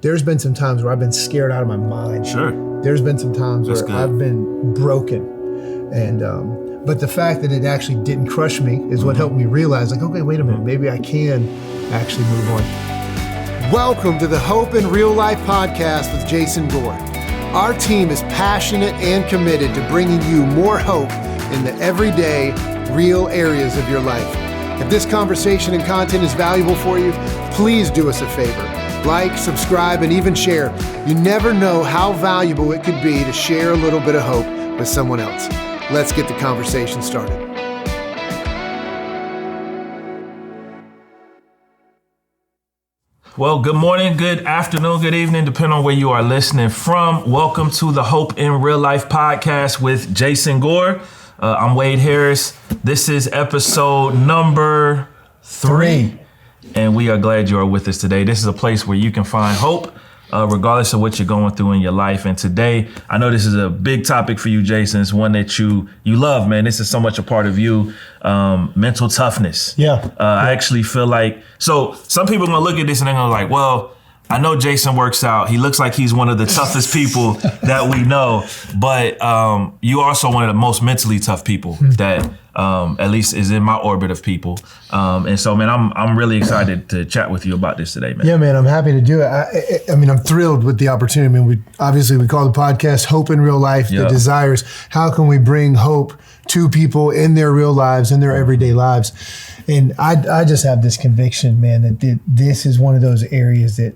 there's been some times where I've been scared out of my mind. Sure. There's been some times where I've been broken. And, but the fact that it actually didn't crush me is what helped me realize, like, okay, wait a minute, maybe I can actually move on. Welcome to the Hope in Real Life podcast with Jason Gore. Our team is passionate and committed to bringing you more hope in the everyday, real areas of your life. If this conversation and content is valuable for you, please do us a favor. Like, subscribe, and even share. You never know how valuable it could be to share a little bit of hope with someone else. Let's get the conversation started. Well, good morning, good afternoon, good evening, depending on where you are listening from. Welcome to the Hope in Real Life podcast with Jason Gore. I'm Wade Harris. This is episode number 3. And we are glad you are with us today. This is a place where you can find hope, regardless of what you're going through in your life. And today, I know this is a big topic for you, Jason. It's one that you love, man. This is so much a part of you, mental toughness. Yeah. I actually feel like, so some people are going to look at this and they're going to be like, well, I know Jason works out. He looks like he's one of the toughest people that we know, but you are also one of the most mentally tough people that at least is in my orbit of people. And so, man, I'm really excited to chat with you about this today, man. Yeah, man, I'm happy to do it. I mean, I'm thrilled with the opportunity. I mean, we call the podcast Hope in Real Life, The Desires. How can we bring hope to people in their real lives, in their everyday lives? And I just have this conviction, man, that this is one of those areas that,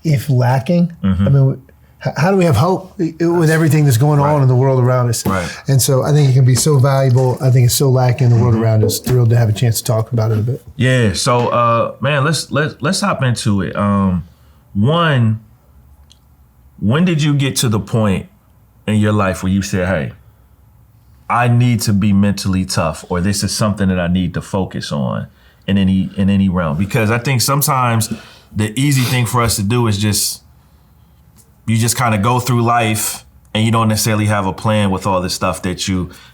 if lacking, I mean, how do we have hope with everything that's going on in the world around us? Right. And so I think it can be so valuable. I think it's so lacking in the world around us. Thrilled to have a chance to talk about it a bit. Yeah. So, man, let's hop into it. One, when did you get to the point in your life where you said, "Hey, I need to be mentally tough," or "This is something that I need to focus on in any realm"? Because I think sometimes the easy thing for us to do is you just kind of go through life and you don't necessarily have a plan with all the stuff that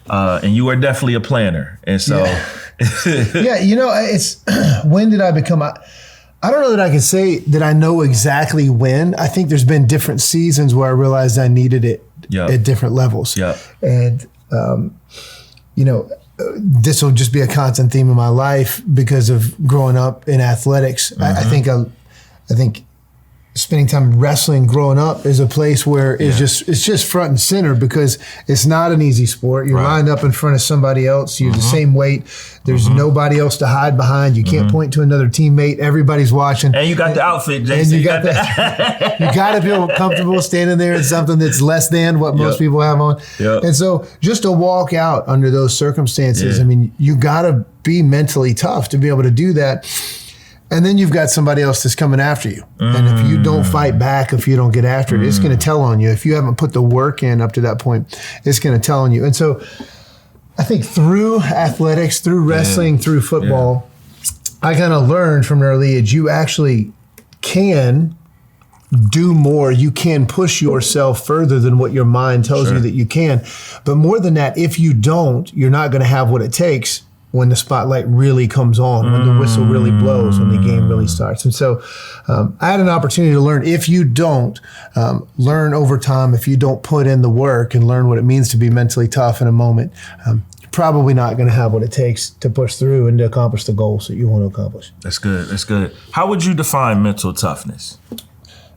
and you are definitely a planner. And so. Yeah, it's, when did I become, I don't know that I can say that I know exactly when. I think there's been different seasons where I realized I needed it at different levels. Yeah. And, this will just be a constant theme in my life because of growing up in athletics. I think spending time wrestling growing up is a place where it's just front and center because it's not an easy sport. You're lined up in front of somebody else. You're the same weight. There's nobody else to hide behind. You can't point to another teammate. Everybody's watching. And you got the outfit, Jason. And you got you got to feel comfortable standing there in something that's less than what most people have on. Yep. And so just to walk out under those circumstances, I mean, you got to be mentally tough to be able to do that. And then you've got somebody else that's coming after you. And if you don't fight back, if you don't get after it, it's going to tell on you. If you haven't put the work in up to that point, it's going to tell on you. And so I think through athletics, through wrestling, through football, I kind of learned from an early age, you actually can do more. You can push yourself further than what your mind tells you that you can. But more than that, if you don't, you're not going to have what it takes when the spotlight really comes on, when the whistle really blows, when the game really starts. And so I had an opportunity to learn. If you don't learn over time, if you don't put in the work and learn what it means to be mentally tough in a moment, you're probably not going to have what it takes to push through and to accomplish the goals that you want to accomplish. That's good. That's good. How would you define mental toughness?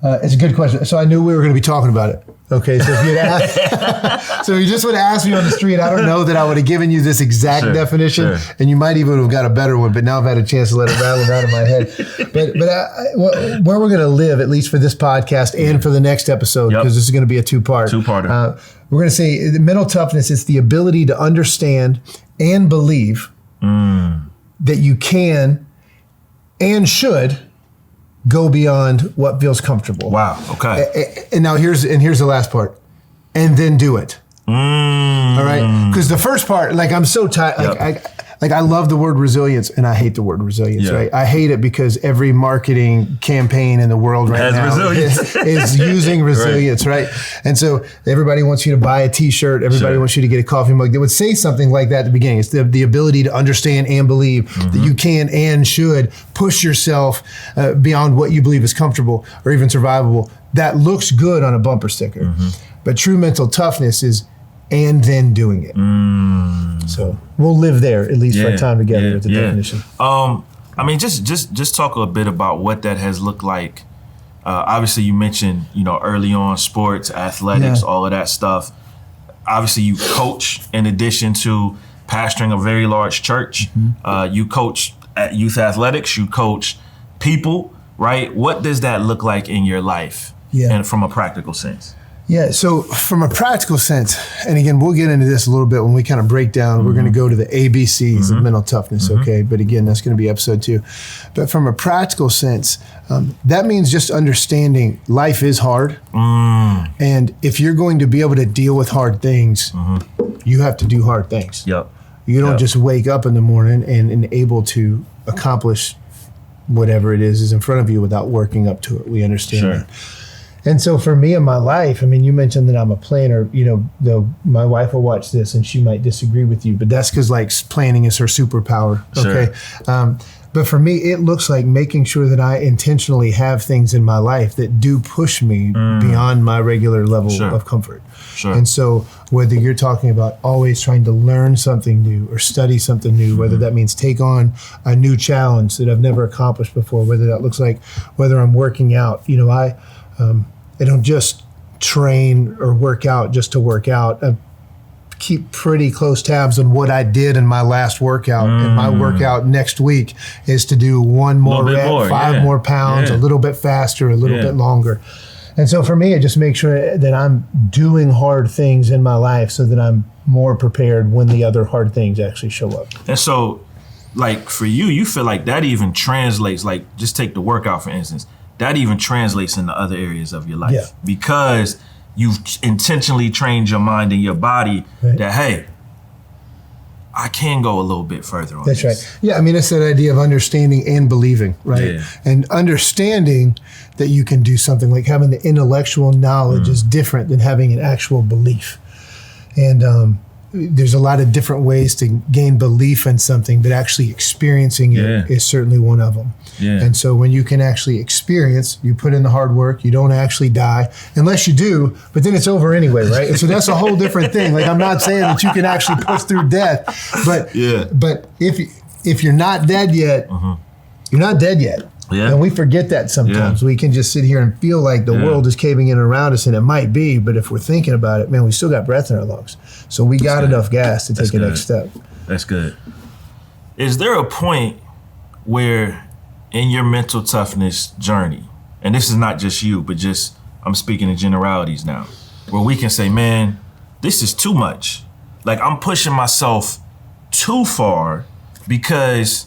It's a good question. So I knew we were going to be talking about it. Okay, so if you'd asked, so if you just would have asked me on the street, I don't know that I would have given you this exact definition, and you might even have got a better one. But now I've had a chance to let it rattle out of my head. But where we're going to live, at least for this podcast and for the next episode, because this is going to be a two-parter. We're going to say mental toughness is the ability to understand and believe that you can and should go beyond what feels comfortable. Wow. Okay. And now here's the last part. And then do it. All right. Because the first part, like, I'm so tired. Like like I love the word resilience and I hate the word resilience, right? I hate it because every marketing campaign in the world right now is using resilience, right? And so everybody wants you to buy a t-shirt. Everybody wants you to get a coffee mug. They would say something like that at the beginning. It's the ability to understand and believe that you can and should push yourself beyond what you believe is comfortable or even survivable. That looks good on a bumper sticker. But true mental toughness is and then doing it. So we'll live there at least for a time together with the definition. I mean, just talk a bit about what that has looked like. Obviously, you mentioned early on sports, athletics, all of that stuff. Obviously, you coach in addition to pastoring a very large church. You coach at youth athletics. You coach people, right? What does that look like in your life, and from a practical sense? Yeah, so from a practical sense, and again, we'll get into this a little bit when we kind of break down, we're going to go to the ABCs of mental toughness, okay? But again, that's going to be episode 2. But from a practical sense, that means just understanding life is hard. And if you're going to be able to deal with hard things, you have to do hard things. You don't just wake up in the morning and able to accomplish whatever it is in front of you without working up to it. We understand that. And so for me in my life, I mean, you mentioned that I'm a planner, though my wife will watch this and she might disagree with you, but that's because like planning is her superpower. Okay. But for me, it looks like making sure that I intentionally have things in my life that do push me beyond my regular level of comfort. And so whether you're talking about always trying to learn something new or study something new, whether that means take on a new challenge that I've never accomplished before, whether that looks like whether I'm working out, I don't just train or work out just to work out. I keep pretty close tabs on what I did in my last workout. And my workout next week is to do one more rep, 5 more pounds, a little bit faster, a little bit longer. And so for me, I just make sure that I'm doing hard things in my life so that I'm more prepared when the other hard things actually show up. And so, like for you feel like that even translates, like just take the workout for instance, that even translates into other areas of your life because you've intentionally trained your mind and your body that, hey, I can go a little bit further on this. That's right. Yeah, I mean, it's that idea of understanding and believing, right? And understanding that you can do something, like having the intellectual knowledge is different than having an actual belief. And there's a lot of different ways to gain belief in something, but actually experiencing it is certainly one of them. And so when you can actually experience, you put in the hard work, you don't actually die, unless you do, but then it's over anyway, right? And so that's a whole different thing. Like I'm not saying that you can actually push through death, but if you're not dead yet, you're not dead yet. And we forget that sometimes. We can just sit here and feel like the world is caving in around us, and it might be, but if we're thinking about it, man, we still got breath in our lungs. So we got enough gas to take the next step. That's good. Is there a point where in your mental toughness journey, and this is not just you, but just I'm speaking in generalities now, where we can say, man, this is too much. Like I'm pushing myself too far because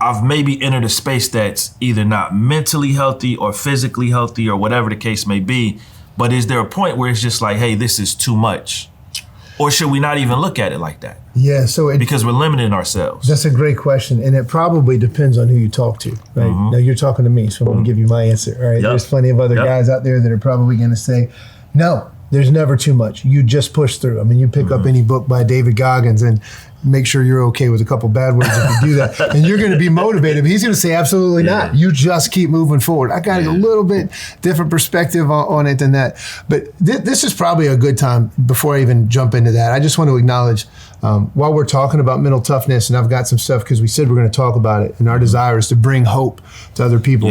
I've maybe entered a space that's either not mentally healthy or physically healthy or whatever the case may be. But is there a point where it's just like, hey, this is too much? Or should we not even look at it like that? Yeah, because we're limiting ourselves. That's a great question. And it probably depends on who you talk to, right? Now you're talking to me, so I'm going to give you my answer, all right? There's plenty of other guys out there that are probably going to say, no, there's never too much. You just push through. I mean, you pick up any book by David Goggins and make sure you're okay with a couple bad words if you do that. And you're going to be motivated. But he's going to say, absolutely not. You just keep moving forward. I got a little bit different perspective on it than that. But this is probably a good time, before I even jump into that, I just want to acknowledge, while we're talking about mental toughness, and I've got some stuff because we said we're going to talk about it, and our desire is to bring hope to other people.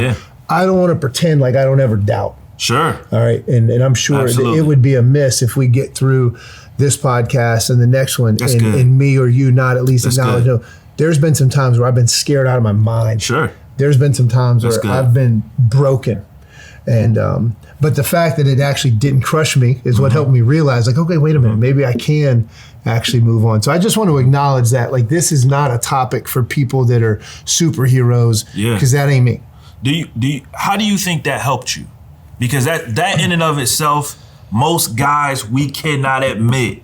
I don't want to pretend like I don't ever doubt. Sure. All right. And I'm sure that it would be amiss if we get through this podcast and the next one and me or you not at least acknowledge. No, there's been some times where I've been scared out of my mind. Sure. There's been some times where I've been broken. And but the fact that it actually didn't crush me is what helped me realize, like, okay, wait a minute, maybe I can actually move on. So I just want to acknowledge that, like, this is not a topic for people that are superheroes, because that ain't me. How do you think that helped you? Because that in and of itself, most guys, we cannot admit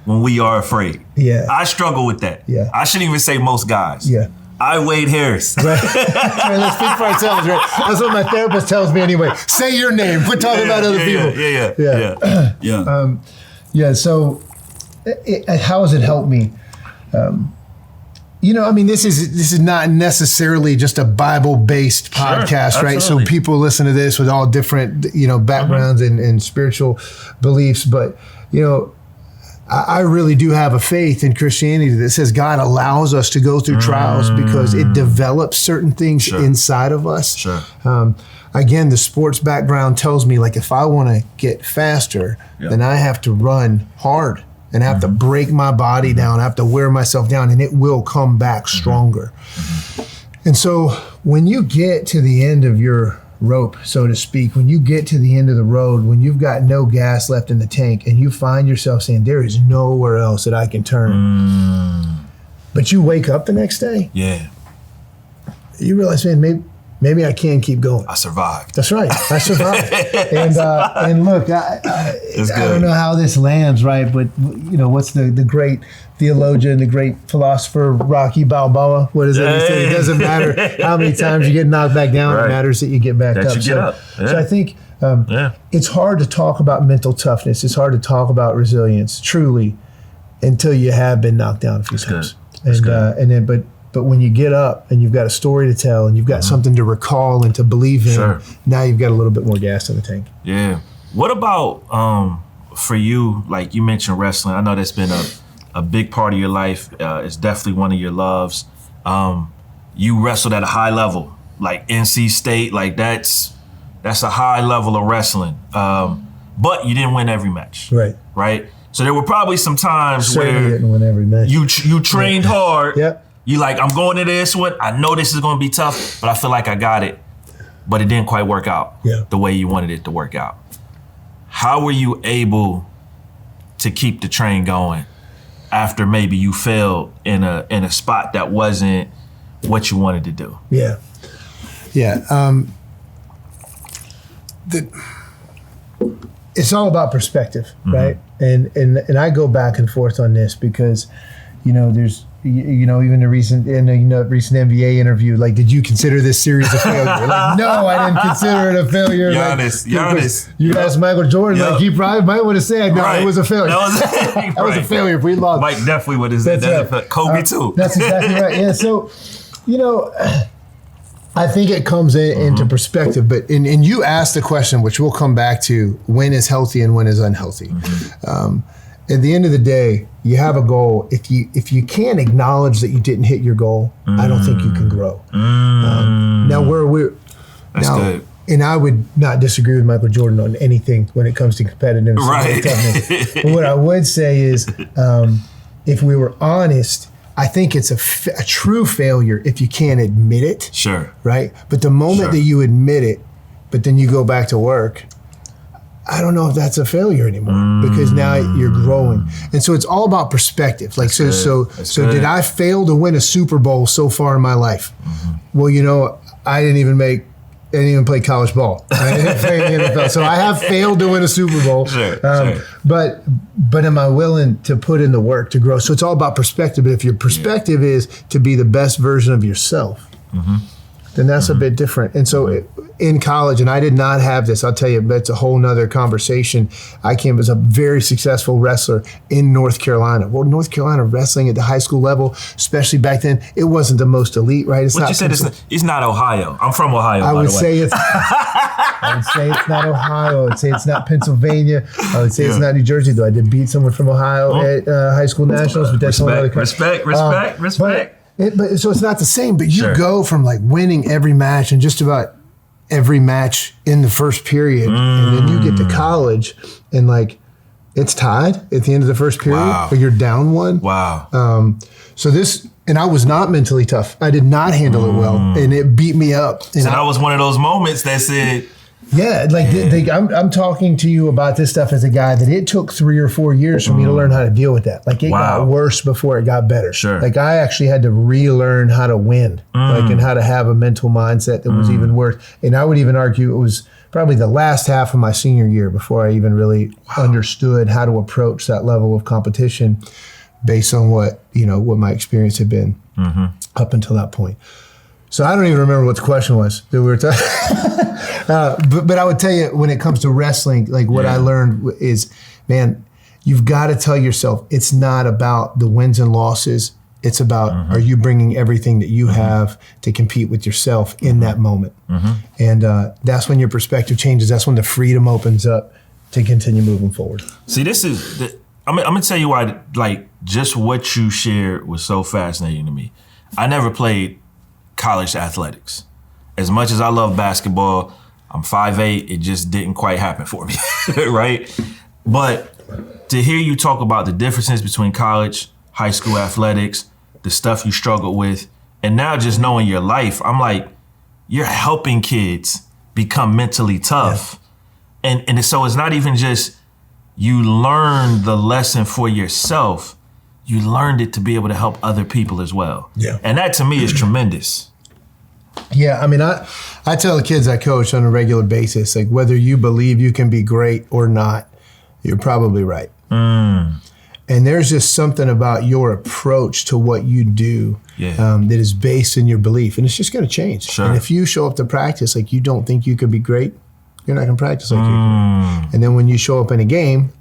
when we are afraid. Yeah. I struggle with that. Yeah. I shouldn't even say most guys. Yeah. I Wade Harris. Right. Let's speak for ourselves, right? That's what my therapist tells me anyway. Say your name. Quit talking about other people. Yeah. So, how has it helped me? This is not necessarily just a Bible-based podcast, right? So people listen to this with all different, backgrounds and spiritual beliefs, but I really do have a faith in Christianity that says God allows us to go through trials because it develops certain things inside of us. Sure. Again, the sports background tells me, like, if I want to get faster, then I have to run hard and I have to break my body down. I have to wear myself down, and it will come back stronger. And so when you get to the end of your rope, so to speak, when you get to the end of the road, when you've got no gas left in the tank and you find yourself saying, there is nowhere else that I can turn, but you wake up the next day, you realize, man, maybe I can keep going. I survived. That's right. I survived. And look, I don't know how this lands, right? But what's the great theologian, the great philosopher, Rocky Balboa? What is it? He said, it doesn't matter how many times you get knocked back down. It matters that you get back up. So I think it's hard to talk about mental toughness. It's hard to talk about resilience, truly, until you have been knocked down a few times. But when you get up and you've got a story to tell and you've got something to recall and to believe in, now you've got a little bit more gas in the tank. Yeah. What about for you? Like you mentioned wrestling. I know that's been a big part of your life. It's definitely one of your loves. You wrestled at a high level, like NC State. Like that's a high level of wrestling. But you didn't win every match. Right. So there were probably some times where you didn't win every match. You trained hard. Yep. You like, I'm going to this one. I know this is going to be tough, but I feel like I got it. But it didn't quite work out the way you wanted it to work out. How were you able to keep the train going after maybe you failed in a spot that wasn't what you wanted to do? Yeah. It's all about perspective, right? And I go back and forth on this because, there's, even the recent NBA interview, like, did you consider this series a failure? Like, no, I didn't consider it a failure. Giannis. You asked Michael Jordan, like, he probably might would have said, no, it was a failure. That was a failure if we lost. Mike definitely would have said that. Kobe too. That's exactly right. Yeah, so, I think it comes into perspective, but and you asked the question, which we'll come back to, when is healthy and when is unhealthy. At the end of the day, you have a goal. If you can't acknowledge that you didn't hit your goal, I don't think you can grow. Now That's good. And I would not disagree with Michael Jordan on anything when it comes to competitiveness. Right. But what I would say is, if we were honest, I think it's a true failure if you can't admit it. Sure. Right? But the moment that you admit it, but then you go back to work, I don't know if that's a failure anymore because now you're growing. And so it's all about perspective. Like, so did I fail to win a Super Bowl so far in my life? Well, I didn't even play college ball. I didn't play in the NFL. So I have failed to win a Super Bowl. But am I willing to put in the work to grow? So it's all about perspective. But if your perspective is to be the best version of yourself, then that's a bit different. And so in college, and I did not have this, I'll tell you, that's a whole nother conversation. I came as a very successful wrestler in North Carolina. Well, North Carolina wrestling at the high school level, especially back then, it wasn't the most elite, right? It's not Ohio. I'm from Ohio, I would say it's not Ohio. I would say it's not Pennsylvania. I would say it's not New Jersey, though. I did beat someone from Ohio at high school nationals, but that's another respect. But so it's not the same, but you go from like winning every match and just about every match in the first period, and then you get to college and like it's tied at the end of the first period, but you're down one. So and I was not mentally tough. I did not handle it well, and it beat me up. And so that was one of those moments that said, I'm talking to you about this stuff as a guy that it took 3 or 4 years for me to learn how to deal with that. Like it got worse before it got better. Like I actually had to relearn how to win, and how to have a mental mindset that was even worse. And I would even argue it was probably the last half of my senior year before I even really understood how to approach that level of competition based on what my experience had been up until that point. So I don't even remember what the question was that we were talking. But I would tell you, when it comes to wrestling, like what I learned is, man, you've got to tell yourself it's not about the wins and losses. It's about, are you bringing everything that you have to compete with yourself in that moment? And that's when your perspective changes. That's when the freedom opens up to continue moving forward. See, I'm going to tell you why, like, just what you shared was so fascinating to me. I never played college athletics. As much as I love basketball, I'm 5'8", it just didn't quite happen for me, right? But to hear you talk about the differences between college, high school athletics, the stuff you struggled with, and now just knowing your life, I'm like, you're helping kids become mentally tough. Yeah. And so it's not even just you learn the lesson for yourself, you learned it to be able to help other people as well. Yeah. And that to me is tremendous. Yeah, I mean, I tell the kids I coach on a regular basis, like, whether you believe you can be great or not, you're probably right. And there's just something about your approach to what you do that is based in your belief, and it's just going to change. Sure. And if you show up to practice like you don't think you can be great, you're not going to practice like you can. And then when you show up in a game,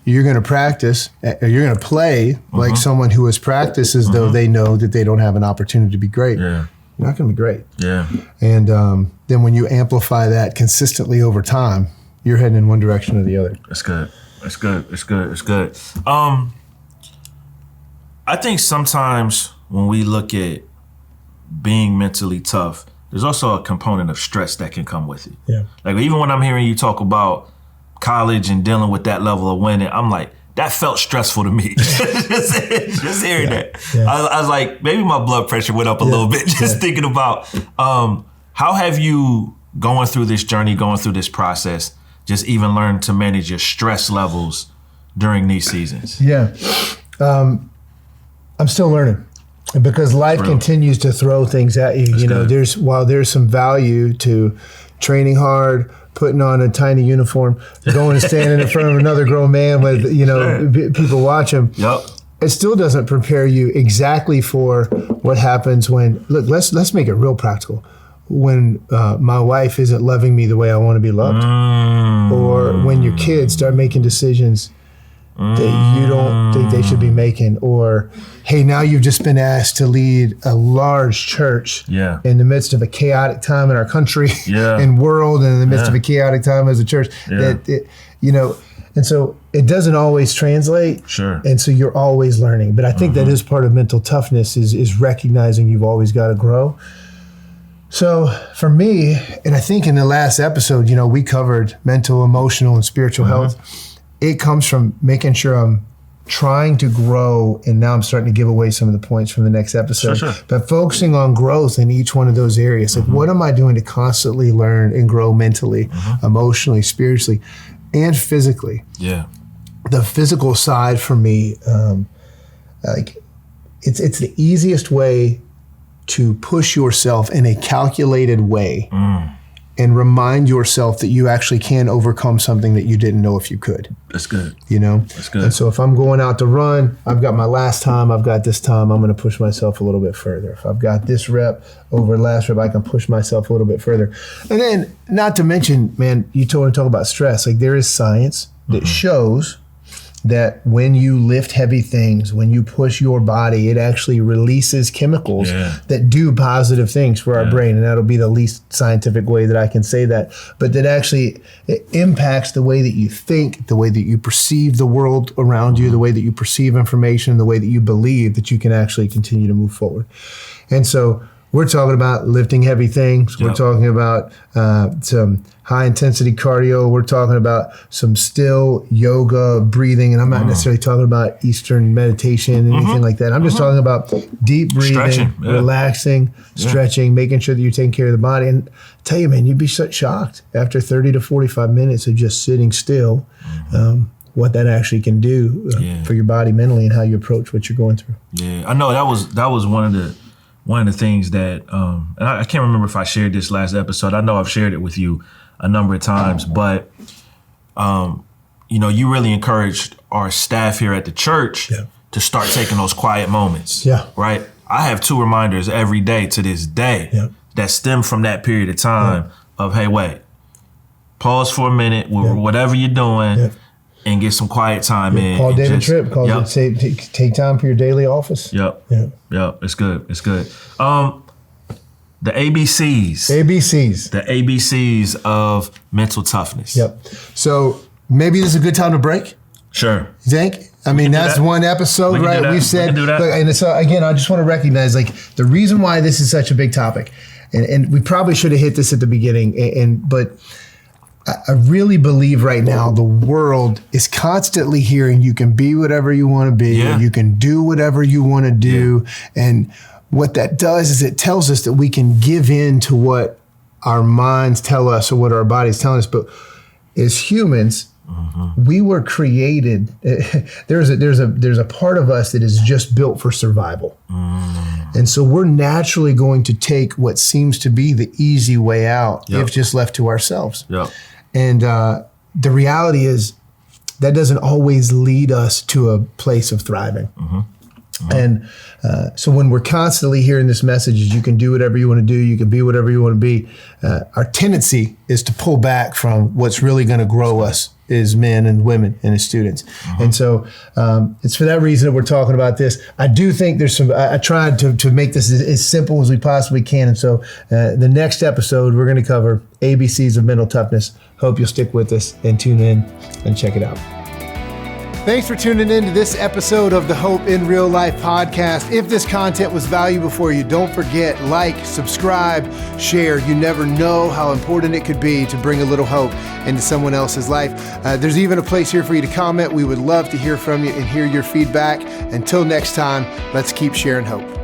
you're going to practice, or you're going to play like someone who has practiced as though they know that they don't have an opportunity to be great. Yeah. You're not going to be great. Yeah. And then when you amplify that consistently over time, you're heading in one direction or the other. That's good. That's good. It's good. It's good. I think sometimes when we look at being mentally tough, there's also a component of stress that can come with it. Yeah. Like, even when I'm hearing you talk about college and dealing with that level of winning, I'm like, that felt stressful to me. just hearing that. Yeah. I was like, maybe my blood pressure went up a little bit just thinking about how have you, going through this journey, going through this process, just even learned to manage your stress levels during these seasons? Yeah. I'm still learning, because life continues to throw things at you. You know, there's some value to training hard, putting on a tiny uniform, going and standing in front of another grown man with, people watch him. Yep. It still doesn't prepare you exactly for what happens when, look, let's make it real practical. When my wife isn't loving me the way I want to be loved, or when your kids start making decisions that you don't think they should be making, or, hey, now you've just been asked to lead a large church in the midst of a chaotic time in our country and world, and in the midst of a chaotic time as a church. And so it doesn't always translate. Sure. And so you're always learning. But I think that is part of mental toughness, is recognizing you've always got to grow. So for me, and I think in the last episode, we covered mental, emotional, and spiritual health. It comes from making sure I'm trying to grow, and now I'm starting to give away some of the points from the next episode. Sure. But focusing on growth in each one of those areas. Like, what am I doing to constantly learn and grow mentally, emotionally, spiritually, and physically? Yeah. The physical side for me, it's the easiest way to push yourself in a calculated way and remind yourself that you actually can overcome something that you didn't know if you could. That's good. That's good. And so if I'm going out to run, I've got my last time, I've got this time, I'm going to push myself a little bit further. If I've got this rep over last rep, I can push myself a little bit further. And then, not to mention, man, you want to talk about stress. Like, there is science that shows that when you lift heavy things, when you push your body, it actually releases chemicals that do positive things for our brain. And that'll be the least scientific way that I can say that. But that actually it impacts the way that you think, the way that you perceive the world around you, the way that you perceive information, the way that you believe that you can actually continue to move forward. And so we're talking about lifting heavy things. We're talking about some high intensity cardio. We're talking about some still yoga, breathing. And I'm not necessarily talking about Eastern meditation and anything like that. I'm just talking about deep breathing, relaxing, stretching, making sure that you're taking care of the body. And I tell you, man, you'd be shocked after 30 to 45 minutes of just sitting still, what that actually can do for your body mentally and how you approach what you're going through. Yeah, I know that was one of the things that, and I can't remember if I shared this last episode. I know I've shared it with you, a number of times, but you really encouraged our staff here at the church to start taking those quiet moments. Yeah. Right. I have 2 reminders every day to this day that stem from that period of time of, hey, wait, pause for a minute, whatever you're doing, and get some quiet time in. Paul David Tripp calls it take time for your daily office. Yep. It's good. It's good. The ABCs. The ABCs of mental toughness. Yep. So maybe this is a good time to break. Sure. You think? I mean, that's one episode, right? We've said, and so again, I just want to recognize like the reason why this is such a big topic, and we probably should have hit this at the beginning, but I really believe right now the world is constantly hearing you can be whatever you want to be, you can do whatever you want to do, and what that does is it tells us that we can give in to what our minds tell us or what our bodies tell us, but as humans, we were created. There's a part of us that is just built for survival, and so we're naturally going to take what seems to be the easy way out if just left to ourselves. And the reality is that doesn't always lead us to a place of thriving. And so when we're constantly hearing this message, is you can do whatever you want to do, you can be whatever you want to be, our tendency is to pull back from what's really going to grow us as men and women and as students. And so it's for that reason that we're talking about this. I do think there's I tried to make this as simple as we possibly can. And so the next episode, we're going to cover ABCs of mental toughness. Hope you'll stick with us and tune in and check it out. Thanks for tuning in to this episode of the Hope in Real Life podcast. If this content was valuable for you, don't forget, like, subscribe, share. You never know how important it could be to bring a little hope into someone else's life. There's even a place here for you to comment. We would love to hear from you and hear your feedback. Until next time, let's keep sharing hope.